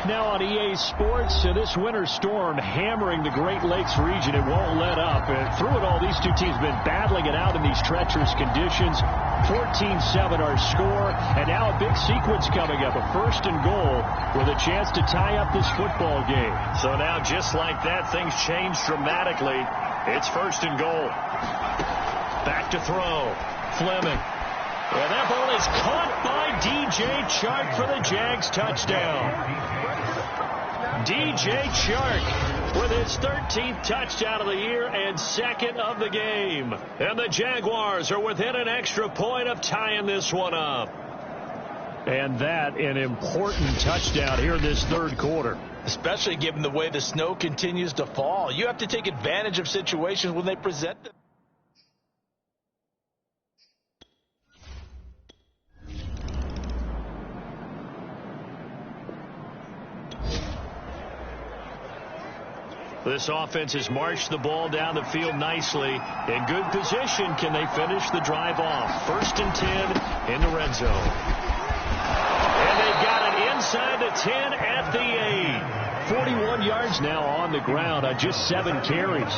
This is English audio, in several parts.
kickoff now on EA Sports. So this winter storm hammering the Great Lakes region. It won't let up. And through it all, these two teams have been battling it out in these treacherous conditions. 14-7 our score. And now a big sequence coming up. A 1st and goal with a chance to tie up this football game. So now just like that, things change dramatically. It's 1st and goal. Back to throw. Fleming. Well, that ball is caught by D.J. Chark for the Jags touchdown. D.J. Chark with his 13th touchdown of the year and 2nd of the game. And the Jaguars are within an extra point of tying this one up. And that an important touchdown here in this 3rd quarter. Especially given the way the snow continues to fall. You have to take advantage of situations when they present them. This offense has marched the ball down the field nicely. In good position, can they finish the drive off? 1st and 10 in the red zone. And they've got it inside the 10 at the 8. 41 yards now on the ground on just 7 carries.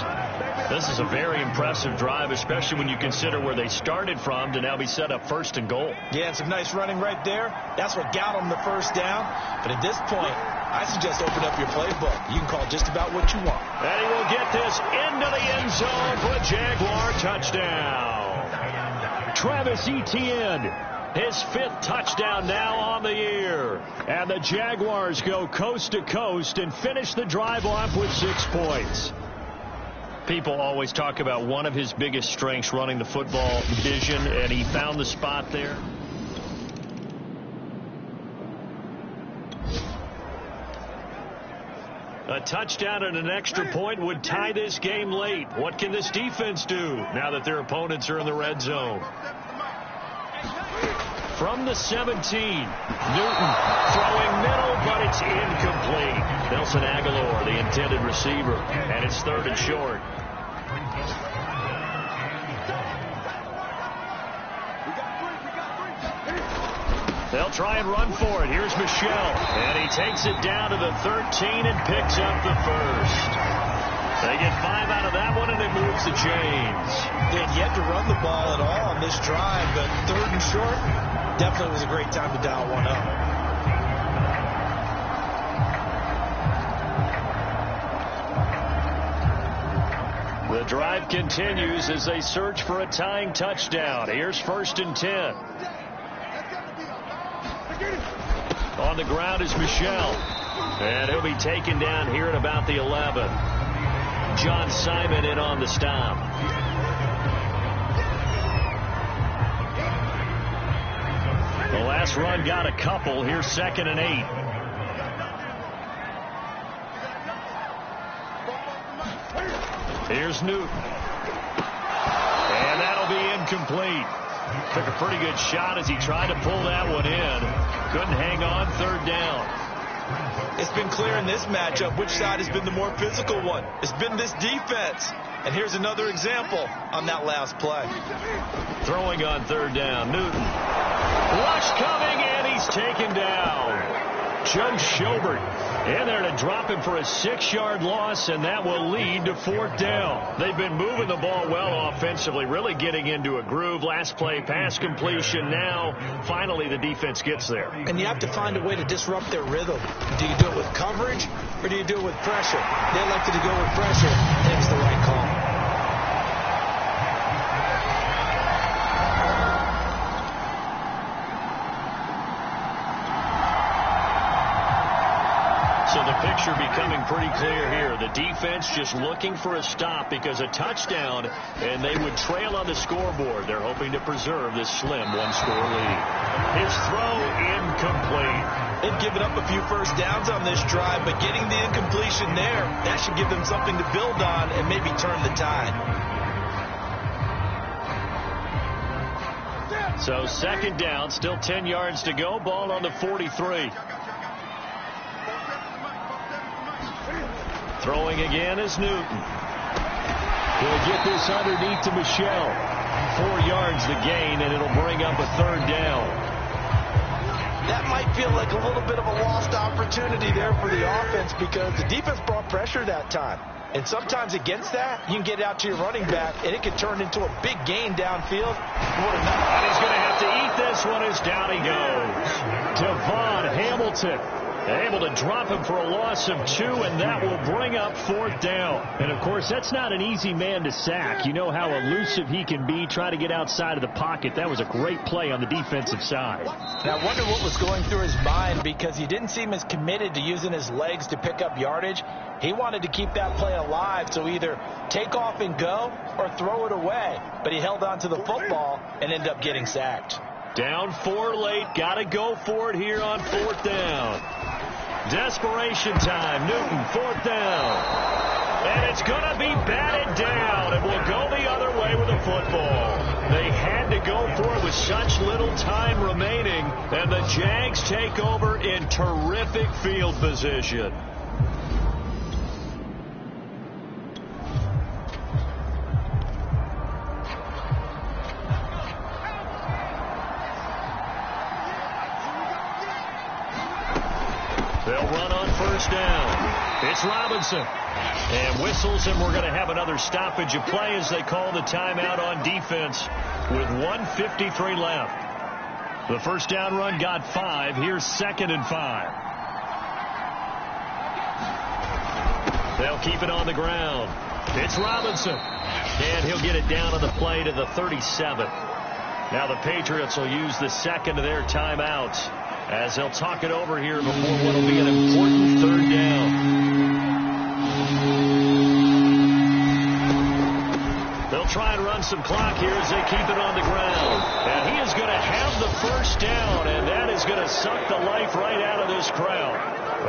This is a very impressive drive, especially when you consider where they started from to now be set up 1st and goal. Yeah, and some nice running right there. That's what got them the 1st down. But at this point, I suggest open up your playbook. You can call just about what you want. And he will get this into the end zone for a Jaguar touchdown. Travis Etienne, his 5th touchdown now on the year. And the Jaguars go coast to coast and finish the drive off with 6 points. People always talk about one of his biggest strengths running the football, vision, and he found the spot there. A touchdown and an extra point would tie this game late. What can this defense do now that their opponents are in the red zone? From the 17, Newton throwing middle, but it's incomplete. Nelson Aguilar, the intended receiver, and it's 3rd and short. They'll try and run for it. Here's Michel. And he takes it down to the 13 and picks up the 1st. They get 5 out of that one, and it moves the chains. They had yet to run the ball at all on this drive, but 3rd and short definitely was a great time to dial one up. The drive continues as they search for a tying touchdown. Here's 1st and 10. On the ground is Michel. And he'll be taken down here at about the 11. John Simon in on the stop. The last run got a couple. Here's 2nd and 8. Here's Newton. And that'll be incomplete. Took a pretty good shot as he tried to pull that one in. Couldn't hang on. 3rd down. It's been clear in this matchup which side has been the more physical one. It's been this defense. And here's another example on that last play. Throwing on 3rd down. Newton. Rush coming, and he's taken down. Joe Schobert in there to drop him for a 6-yard loss, and that will lead to 4th down. They've been moving the ball well offensively, really getting into a groove. Last play, pass completion. Now, finally, the defense gets there. And you have to find a way to disrupt their rhythm. Do you do it with coverage, or do you do it with pressure? They elected to go with pressure. That's the right call. So the picture becoming pretty clear here. The defense just looking for a stop because a touchdown, and they would trail on the scoreboard. They're hoping to preserve this slim 1-score lead. His throw incomplete. They've given up a few 1st downs on this drive, but getting the incompletion there, that should give them something to build on and maybe turn the tide. So 2nd down, still 10 yards to go. Ball on the 43. Throwing again is Newton. He'll get this underneath to Michel. 4 yards the gain, and it'll bring up a 3rd down. that might feel like a little bit of a lost opportunity there for the offense because the defense brought pressure that time. And sometimes against that, you can get out to your running back, and it can turn into a big gain downfield. And he's going to have to eat this one as down he goes. Devon Hamilton able to drop him for a loss of 2, and that will bring up 4th down. And, of course, that's not an easy man to sack. You know how elusive he can be, try to get outside of the pocket. That was a great play on the defensive side. And I wonder what was going through his mind because he didn't seem as committed to using his legs to pick up yardage. He wanted to keep that play alive, so either take off and go or throw it away. But he held on to the football and ended up getting sacked. Down 4 late. Got to go for it here on 4th down. Desperation time. Newton, 4th down. And it's going to be batted down. It will go the other way with the football. They had to go for it with such little time remaining. And the Jags take over in terrific field position. They'll run on 1st down. It's Robinson. And whistles, and we're going to have another stoppage of play as they call the timeout on defense with 1:53 left. The 1st down run got 5. Here's 2nd and 5. They'll keep it on the ground. It's Robinson. And he'll get it down on the play to the 37. Now the Patriots will use the 2nd of their timeouts as they'll talk it over here before what will be an important 3rd down. They'll try and run some clock here as they keep it on the ground. And he is going to have the 1st down, and that is going to suck the life right out of this crowd.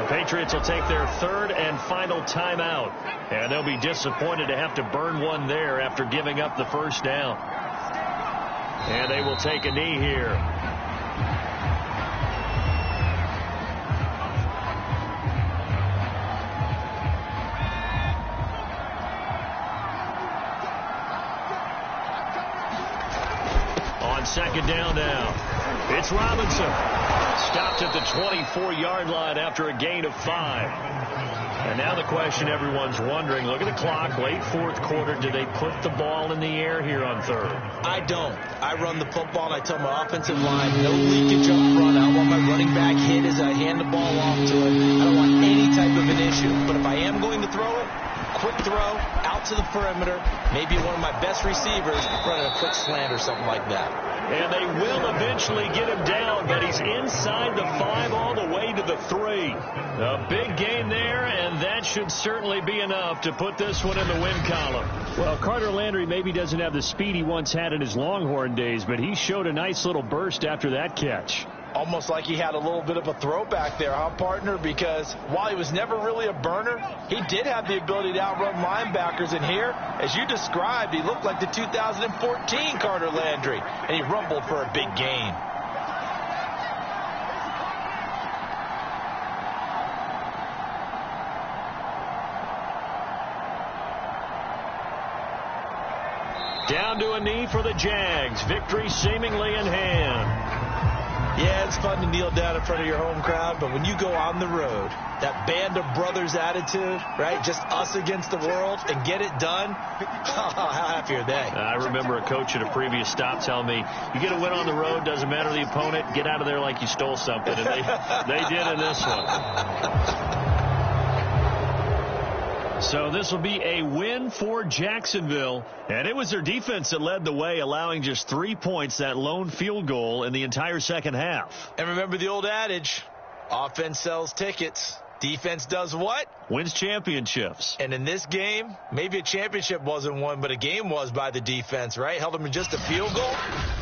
The Patriots will take their 3rd and final timeout, and they'll be disappointed to have to burn one there after giving up the 1st down. And they will take a knee here. On 2nd down now, it's Robinson. Stopped at the 24-yard line after a gain of 5. And now the question everyone's wondering, look at the clock, late 4th quarter, do they put the ball in the air here on 3rd? I don't. I run the football, and I tell my offensive line, no leakage up front. I don't want my running back hit as I hand the ball off to him. I don't want any type of an issue. But if I am going to throw it, quick throw, out to the perimeter, maybe one of my best receivers running a quick slant or something like that. And they will eventually get him down, but he's inside the 5 all the way to the 3. A big gain there, and that should certainly be enough to put this one in the win column. Well, Carter Landry maybe doesn't have the speed he once had in his Longhorn days, but he showed a nice little burst after that catch. Almost like he had a little bit of a throwback there, huh, partner? Because while he was never really a burner, he did have the ability to outrun linebackers. And here, as you described, he looked like the 2014 Carter Landry, and he rumbled for a big gain. Down to a knee for the Jags. Victory seemingly in hand. Yeah, it's fun to kneel down in front of your home crowd, but when you go on the road, that band of brothers attitude, right, just us against the world, and get it done, how happy are they? I remember a coach at a previous stop telling me, you get a win on the road, doesn't matter the opponent, get out of there like you stole something, and they did in this one. So this will be a win for Jacksonville. And it was their defense that led the way, allowing just 3 points, that lone field goal in the entire second half. And remember the old adage, offense sells tickets. Defense does what? Wins championships. And in this game, maybe a championship wasn't won, but a game was by the defense, right? Held them in just a field goal.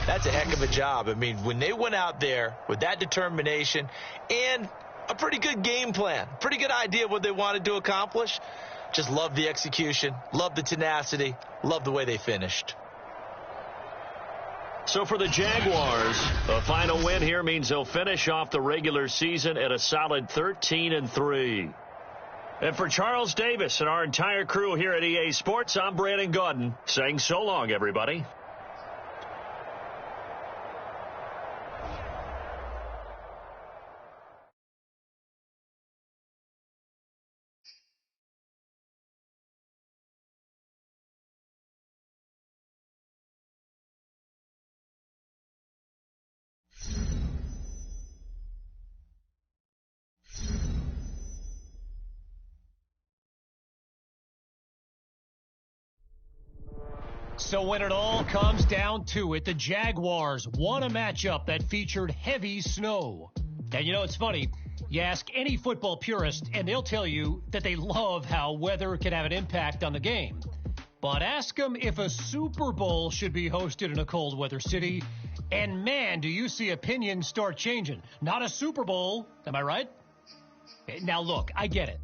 That's a heck of a job. I mean, when they went out there with that determination and a pretty good game plan, pretty good idea of what they wanted to accomplish, just love the execution, love the tenacity, love the way they finished. So for the Jaguars, a final win here means they'll finish off the regular season at a solid 13-3. And for Charles Davis and our entire crew here at EA Sports, I'm Brandon Gaudin saying so long, everybody. So when it all comes down to it, the Jaguars won a matchup that featured heavy snow. And you know, it's funny. You ask any football purist, and they'll tell you that they love how weather can have an impact on the game. But ask them if a Super Bowl should be hosted in a cold weather city, and man, do you see opinions start changing. Not a Super Bowl, am I right? Now look, I get it.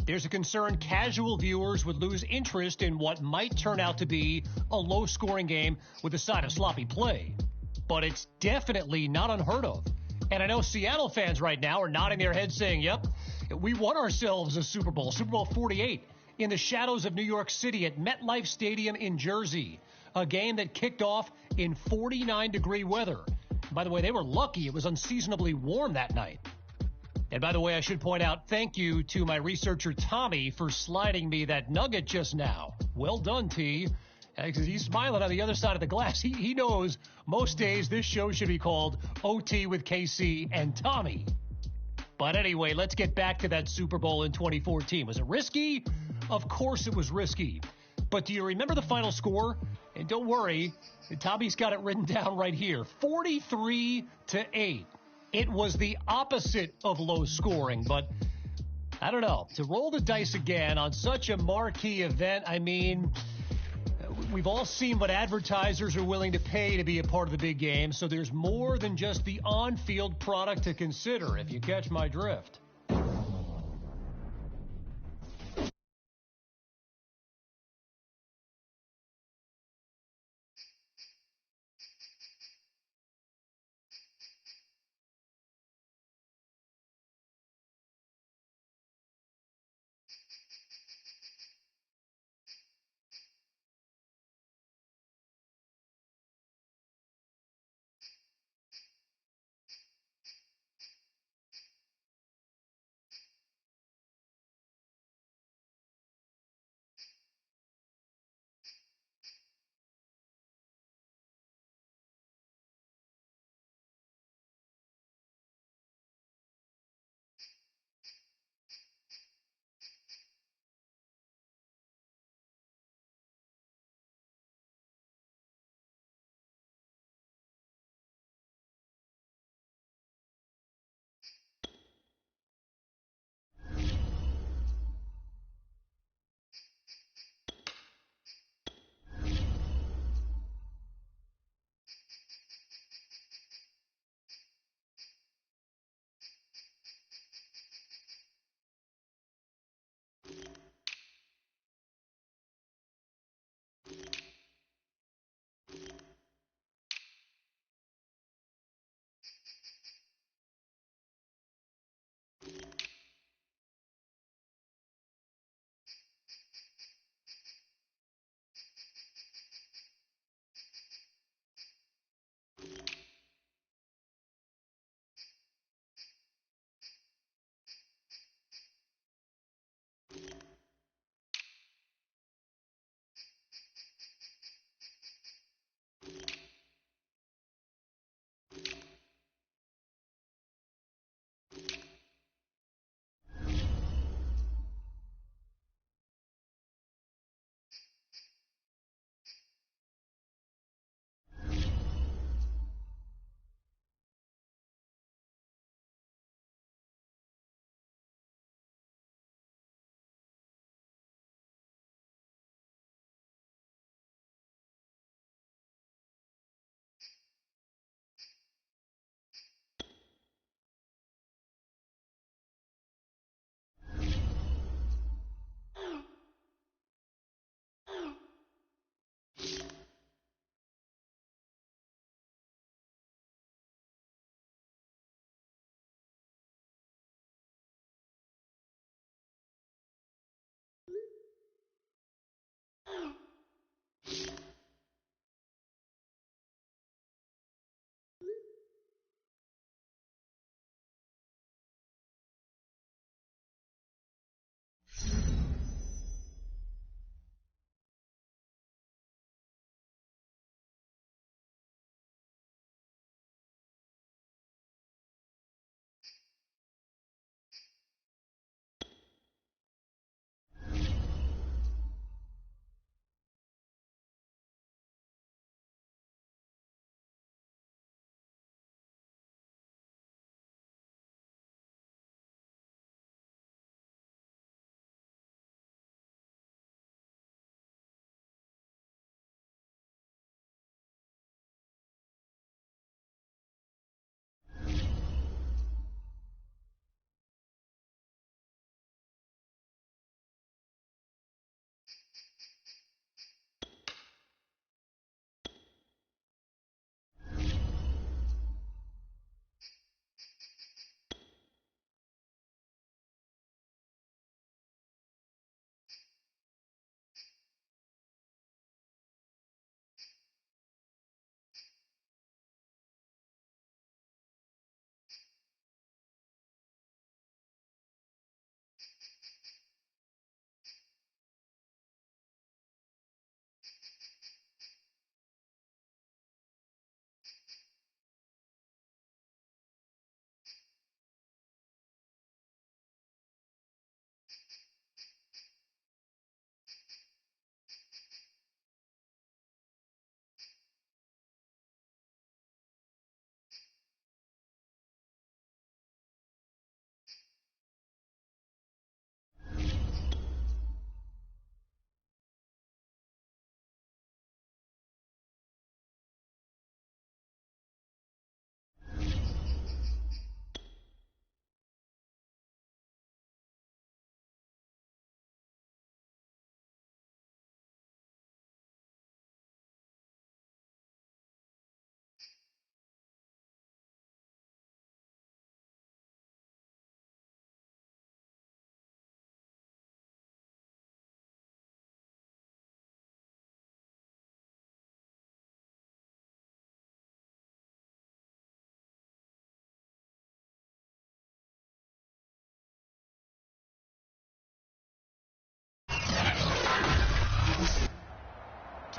There's a concern casual viewers would lose interest in what might turn out to be a low-scoring game with a side of sloppy play. But it's definitely not unheard of. And I know Seattle fans right now are nodding their heads saying, yep, we won ourselves a Super Bowl, Super Bowl 48, in the shadows of New York City at MetLife Stadium in Jersey, a game that kicked off in 49-degree weather. By the way, they were lucky it was unseasonably warm that night. And by the way, I should point out, thank you to my researcher Tommy for sliding me that nugget just now. Well done, T. He's smiling on the other side of the glass. He knows most days this show should be called OT with KC and Tommy. But anyway, let's get back to that Super Bowl in 2014. Was it risky? Of course it was risky. But do you remember the final score? And don't worry, Tommy's got it written down right here. 43-8. It was the opposite of low scoring, but I don't know. To roll the dice again on such a marquee event, I mean, we've all seen what advertisers are willing to pay to be a part of the big game, so there's more than just the on-field product to consider, if you catch my drift.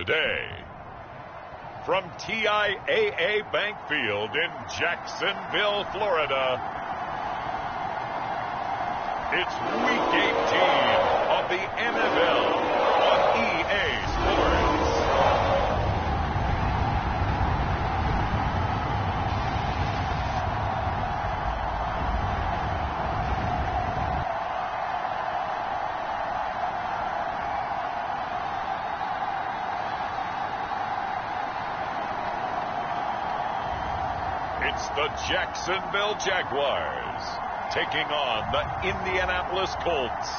today. From TIAA Bank Field in Jacksonville, Florida, it's Week 18 of the NFL on EA Sports. It's the Jacksonville Jaguars taking on the Indianapolis Colts.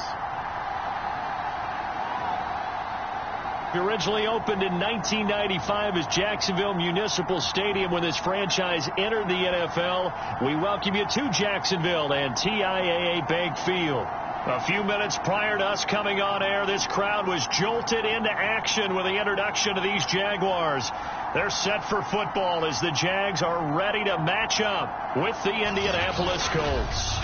It originally opened in 1995 as Jacksonville Municipal Stadium when this franchise entered the NFL. We welcome you to Jacksonville and TIAA Bank Field. A few minutes prior to us coming on air, this crowd was jolted into action with the introduction of these Jaguars. They're set for football as the Jags are ready to match up with the Indianapolis Colts.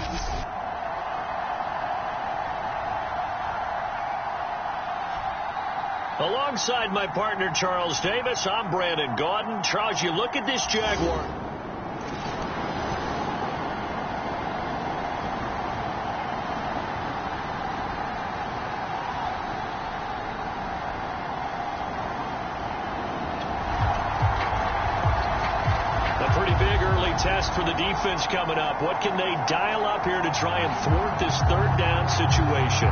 Alongside my partner, Charles Davis, I'm Brandon Gaudin. Charles, you look at this Jaguar. Test for the defense coming up. What can they dial up here to try and thwart this third down situation?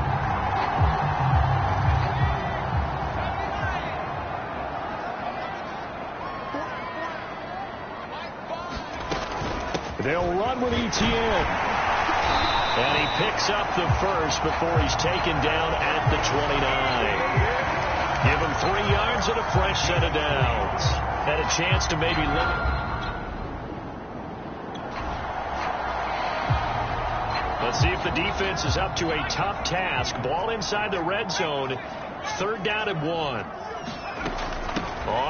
They'll run with ETN. And he picks up the first before he's taken down at the 29. Give him 3 yards and a fresh set of downs. Had a chance to maybe limit. Let's see if the defense is up to a tough task. Ball inside the red zone. 3rd down and 1. On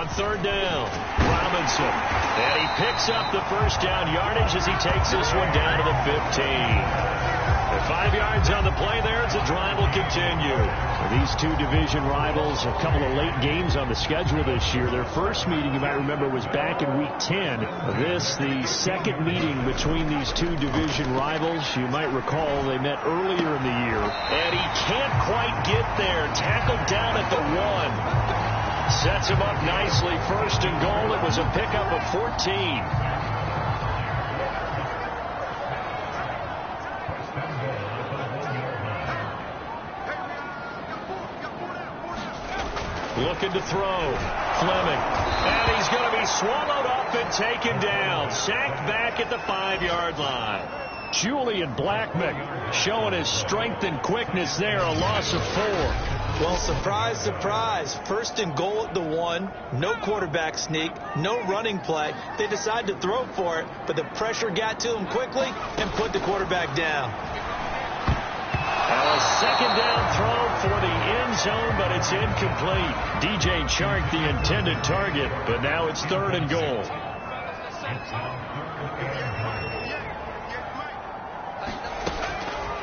3rd down, Robinson. And he picks up the first down yardage as he takes this one down to the 15. 5 yards on the play there as the drive will continue. These two division rivals, a couple of late games on the schedule this year. Their first meeting, you might remember, was back in Week 10. This, the second meeting between these two division rivals. You might recall they met earlier in the year. And he can't quite get there. Tackled down at the 1. Sets him up nicely. 1st and goal. It was a pickup of 14. Looking to throw. Fleming. And he's going to be swallowed up and taken down. Sacked back at the 5-yard line. Julian Blackman showing his strength and quickness there. A loss of 4. Well, surprise, surprise. 1st and goal at the 1. No quarterback sneak. No running play. They decide to throw for it, but the pressure got to him quickly and put the quarterback down. A 2nd down throw for the end zone, but it's incomplete. DJ Chark, the intended target, but now it's 3rd and goal.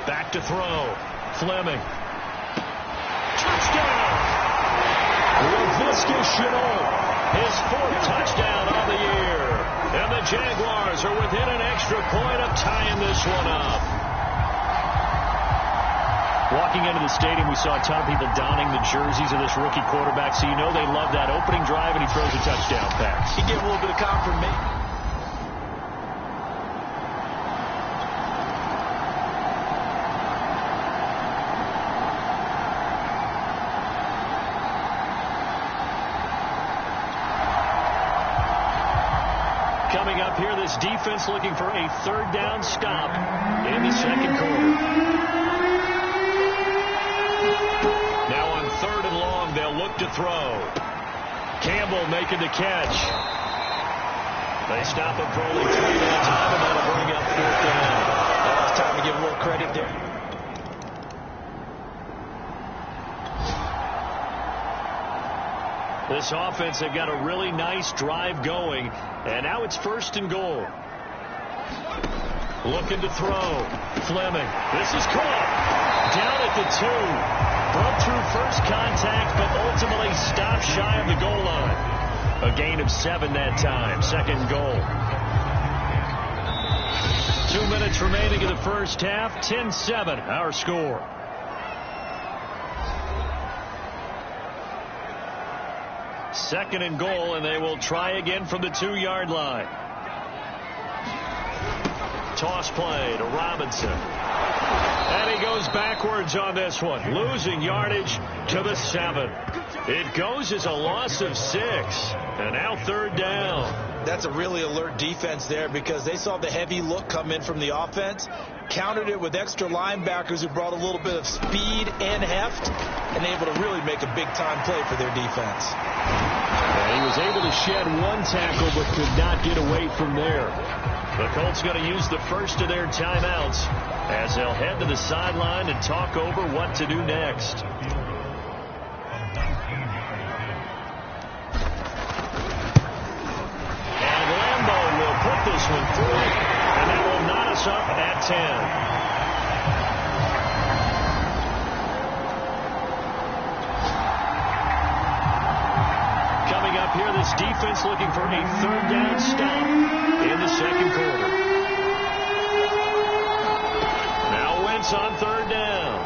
Back to throw. Fleming. Touchdown! Laviska Shenault, his 4th touchdown on the year. And the Jaguars are within an extra point of tying this one up. Walking into the stadium, we saw a ton of people donning the jerseys of this rookie quarterback, so you know they love that opening drive, and he throws a touchdown pass. He gave a little bit of confirmation. Coming up here, this defense looking for a 3rd down stop in the 2nd quarter. Now on 3rd and long, they'll look to throw. Campbell making the catch. They stop him for only 3 minutes time, and that'll bring up 4th down. Now it's time to give a little credit there. This offense, they've got a really nice drive going, and now it's 1st and goal. Looking to throw. Fleming. This is caught. Down at the 2. Broke through first contact, but ultimately stopped stopped shy of the goal line. A gain of 7 that time. Second goal. 2 minutes remaining in the first half. 10-7, our score. Second and goal, and they will try again from the 2-yard line. Toss play to Robinson. And he goes backwards on this one, losing yardage to the 7. It goes as a loss of 6, and now third down. That's a really alert defense there because they saw the heavy look come in from the offense, countered it with extra linebackers who brought a little bit of speed and heft, and able to really make a big-time play for their defense. And he was able to shed one tackle but could not get away from there. The Colts going to use the first of their timeouts as they'll head to the sideline and talk over what to do next. And Lambo will put this one through, and that will knot us up at 10. Here, this defense looking for a third down stop in the second quarter. Now Wentz on third down.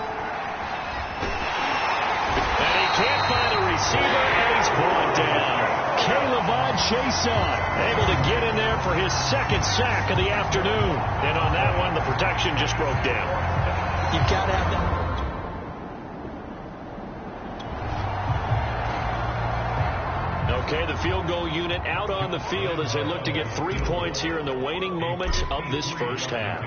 And he can't find a receiver, and he's brought down. Caleb Chason able to get in there for his second sack of the afternoon. And on that one, the protection just broke down. You've got to have that. Okay, the field goal unit out on the field as they look to get 3 points here in the waning moments of this first half.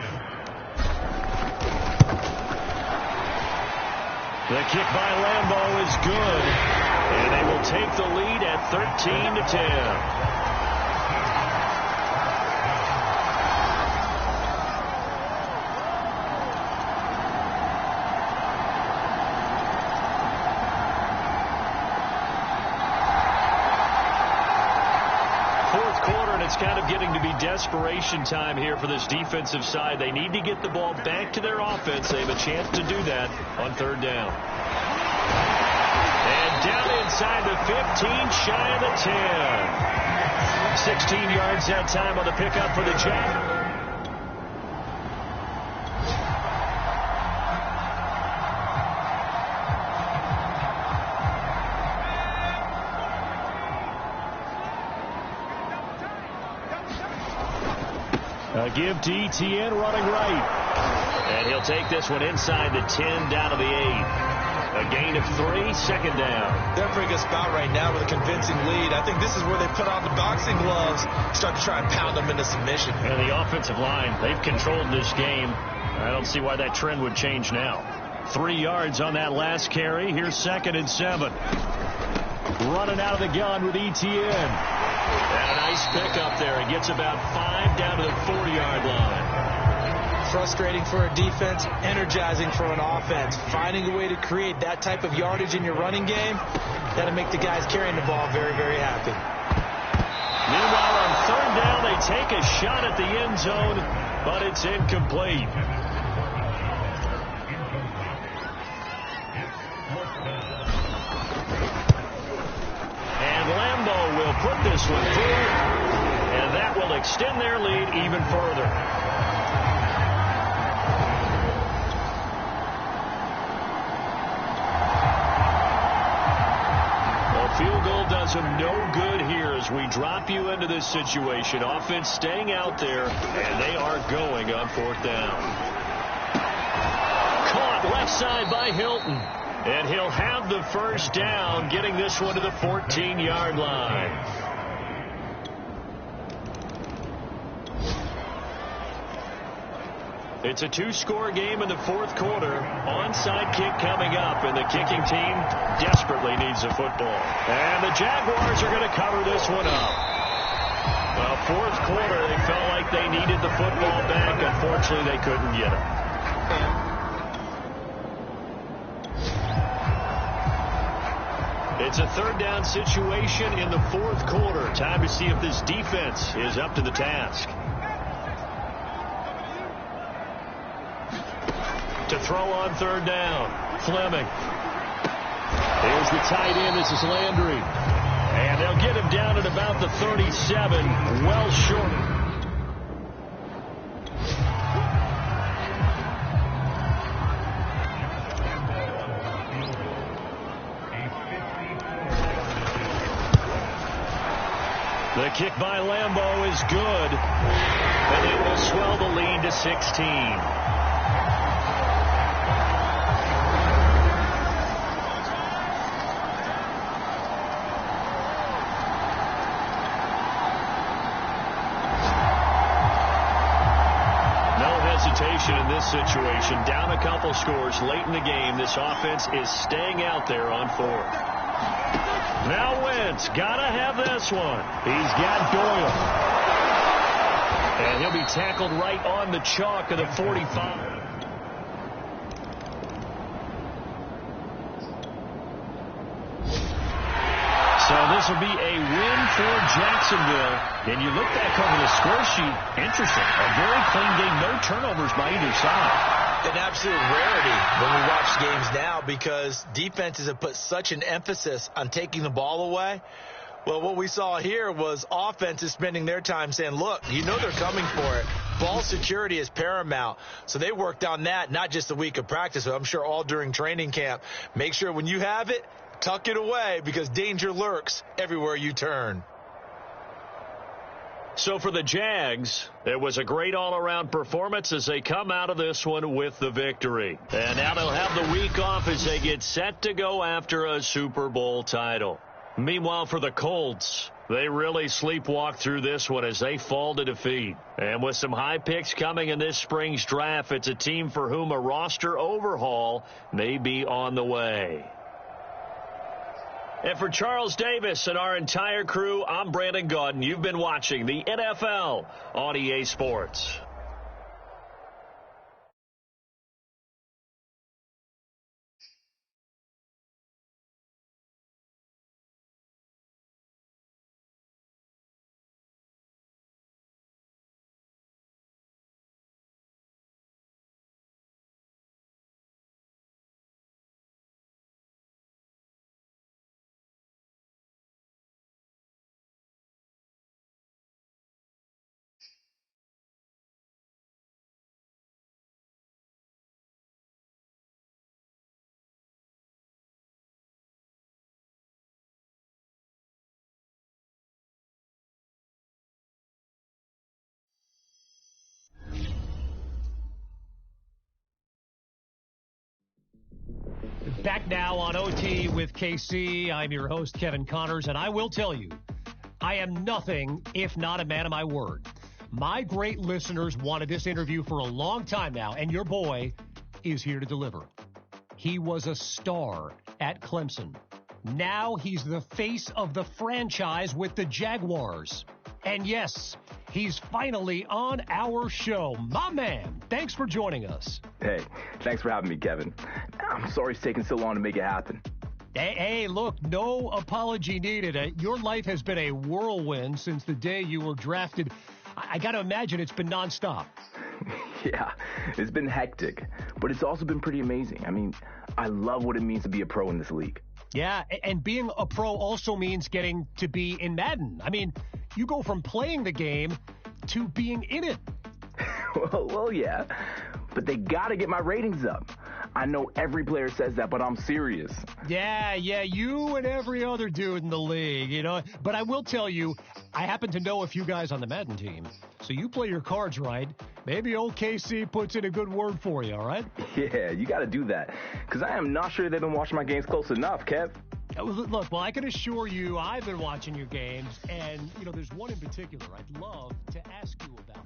The kick by Lambo is good, and they will take the lead at 13-10. It's kind of getting to be desperation time here for this defensive side. They need to get the ball back to their offense. They have a chance to do that on third down. And down inside the 15, shy of the 10. 16 yards that time on the pickup for the Jag. A give to Etienne running right. And he'll take this one inside the 10 down to the 8. A gain of 3, second down. They're in a pretty good spot right now with a convincing lead. I think this is where they put on the boxing gloves, start to try and pound them into submission. And the offensive line, they've controlled this game. I don't see why that trend would change now. 3 yards on that last carry. Here's 2nd and 7. Running out of the gun with Etienne. And a nice pickup there. He gets about 5 down to the 4-yard line. Frustrating for a defense, energizing for an offense. Finding a way to create that type of yardage in your running game, that'll make the guys carrying the ball very, very happy. Meanwhile, on third down, they take a shot at the end zone, but it's incomplete. Lambo will put this one through, and that will extend their lead even further. Well, field goal does them no good here as we drop you into this situation. Offense staying out there, and they are going on fourth down. Caught left side by Hilton. And he'll have the first down, getting this one to the 14-yard line. It's a 2-score game in the fourth quarter. Onside kick coming up, and the kicking team desperately needs the football. And the Jaguars are going to cover this one up. Well, fourth quarter, they felt like they needed the football back. Unfortunately, they couldn't get it. It's a third down situation in the fourth quarter. Time to see if this defense is up to the task. To throw on third down, Fleming. He'll as the tight end. This is Landry. And they'll get him down at about the 37, well short. The kick by Lambeau is good, and it will swell the lead to 16. No hesitation in this situation. Down a couple scores late in the game. This offense is staying out there on fourth. Now Wentz, gotta have this one. He's got Doyle. And he'll be tackled right on the chalk of the 45. So this will be a win for Jacksonville. And you look back over the score sheet, interesting. A very clean game, no turnovers by either side. An absolute rarity when we watch games now because defenses have put such an emphasis on taking the ball away. Well, what we saw here was offenses spending their time saying, look, you know they're coming for it. Ball security is paramount. So they worked on that, not just a week of practice, but I'm sure all during training camp. Make sure when you have it, tuck it away because danger lurks everywhere you turn. So for the Jags, it was a great all-around performance as they come out of this one with the victory. And now they'll have the week off as they get set to go after a Super Bowl title. Meanwhile, for the Colts, they really sleepwalk through this one as they fall to defeat. And with some high picks coming in this spring's draft, it's a team for whom a roster overhaul may be on the way. And for Charles Davis and our entire crew, I'm Brandon Gaudin. You've been watching the NFL on EA Sports. Back now on OT with KC. I'm your host, Kevin Connors, and I will tell you, I am nothing if not a man of my word. My great listeners wanted this interview for a long time now, and your boy is here to deliver. He was a star at Clemson. Now he's the face of the franchise with the Jaguars. And yes, he's finally on our show. My man, thanks for joining us. Hey, thanks for having me, Kevin. I'm sorry it's taken so long to make it happen. Hey, look, no apology needed. Your life has been a whirlwind since the day you were drafted. I got to imagine it's been nonstop. Yeah, it's been hectic, but it's also been pretty amazing. I mean, I love what it means to be a pro in this league. Yeah, and being a pro also means getting to be in Madden. I mean, you go from playing the game to being in it. well, yeah, but they got to get my ratings up. I know every player says that, but I'm serious. Yeah, you and every other dude in the league, you know. But I will tell you, I happen to know a few guys on the Madden team. So you play your cards right. Maybe old KC puts in a good word for you, all right? Yeah, you got to do that. Because I am not sure they've been watching my games close enough, Kev. Look, well, I can assure you I've been watching your games. And, you know, there's one in particular I'd love to ask you about.